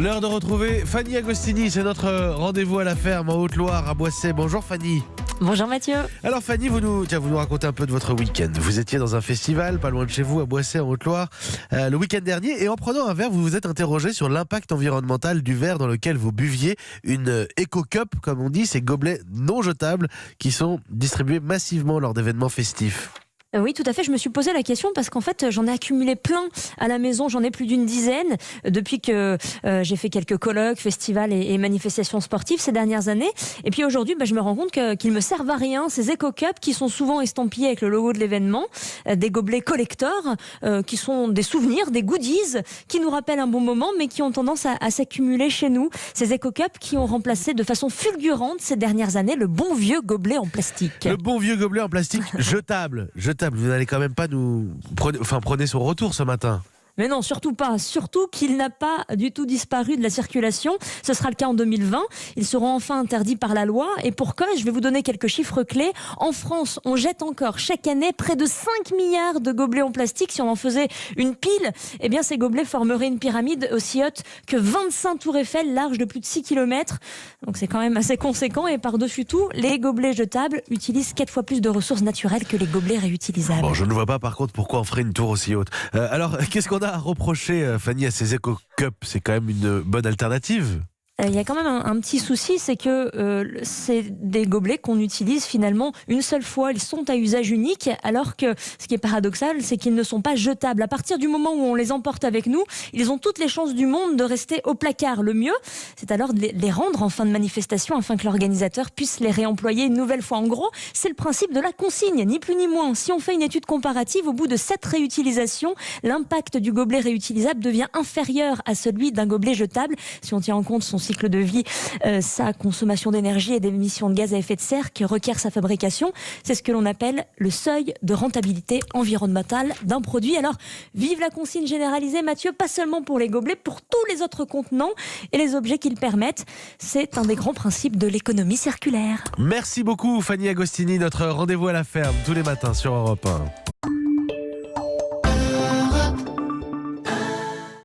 L'heure de retrouver Fanny Agostini, c'est notre rendez-vous à la ferme en Haute-Loire, à Boissey. Bonjour Fanny. Bonjour Mathieu. Alors Fanny, vous nous racontez un peu de votre week-end. Vous étiez dans un festival pas loin de chez vous, à Boissey en Haute-Loire, le week-end dernier. Et en prenant un verre, vous vous êtes interrogé sur l'impact environnemental du verre dans lequel vous buviez. Une Eco-Cup, comme on dit, ces gobelets non jetables qui sont distribués massivement lors d'événements festifs. Oui, tout à fait. Je me suis posé la question parce qu'en fait, j'en ai accumulé plein à la maison. J'en ai plus d'une dizaine depuis que j'ai fait quelques colloques, festivals et manifestations sportives ces dernières années. Et puis aujourd'hui, je me rends compte qu'ils me servent à rien. Ces Eco-Cups qui sont souvent estampillés avec le logo de l'événement, des gobelets collecteurs qui sont des souvenirs, des goodies qui nous rappellent un bon moment, mais qui ont tendance à s'accumuler chez nous. Ces Eco-Cups qui ont remplacé de façon fulgurante ces dernières années le bon vieux gobelet en plastique. Le bon vieux gobelet en plastique jetable. Vous n'allez quand même pas prenez son retour ce matin. Mais non, surtout pas. Surtout qu'il n'a pas du tout disparu de la circulation. Ce sera le cas en 2020. Ils seront enfin interdits par la loi. Et pour cause, je vais vous donner quelques chiffres clés. En France, on jette encore chaque année près de 5 milliards de gobelets en plastique. Si on en faisait une pile, eh bien ces gobelets formeraient une pyramide aussi haute que 25 tours Eiffel, large de plus de 6 km. Donc c'est quand même assez conséquent. Et par-dessus tout, les gobelets jetables utilisent 4 fois plus de ressources naturelles que les gobelets réutilisables. Bon, je ne vois pas par contre pourquoi on ferait une tour aussi haute. Alors, qu'est-ce qu'on a à reprocher, Fanny, à ces Eco-Cups? C'est quand même une bonne alternative. Il y a quand même un petit souci, c'est que c'est des gobelets qu'on utilise finalement une seule fois. Ils sont à usage unique, alors que ce qui est paradoxal, c'est qu'ils ne sont pas jetables. À partir du moment où on les emporte avec nous, ils ont toutes les chances du monde de rester au placard. Le mieux, c'est alors de les rendre en fin de manifestation afin que l'organisateur puisse les réemployer une nouvelle fois. En gros, c'est le principe de la consigne, ni plus ni moins. Si on fait une étude comparative, au bout de 7 réutilisations, l'impact du gobelet réutilisable devient inférieur à celui d'un gobelet jetable. Si on tient en compte son cycle de vie, sa consommation d'énergie et d'émissions de gaz à effet de serre qui requiert sa fabrication, c'est ce que l'on appelle le seuil de rentabilité environnementale d'un produit. Alors, vive la consigne généralisée, Mathieu, pas seulement pour les gobelets, pour tous les autres contenants et les objets qu'ils permettent. C'est un des grands principes de l'économie circulaire. Merci beaucoup Fanny Agostini, notre rendez-vous à la ferme tous les matins sur Europe 1.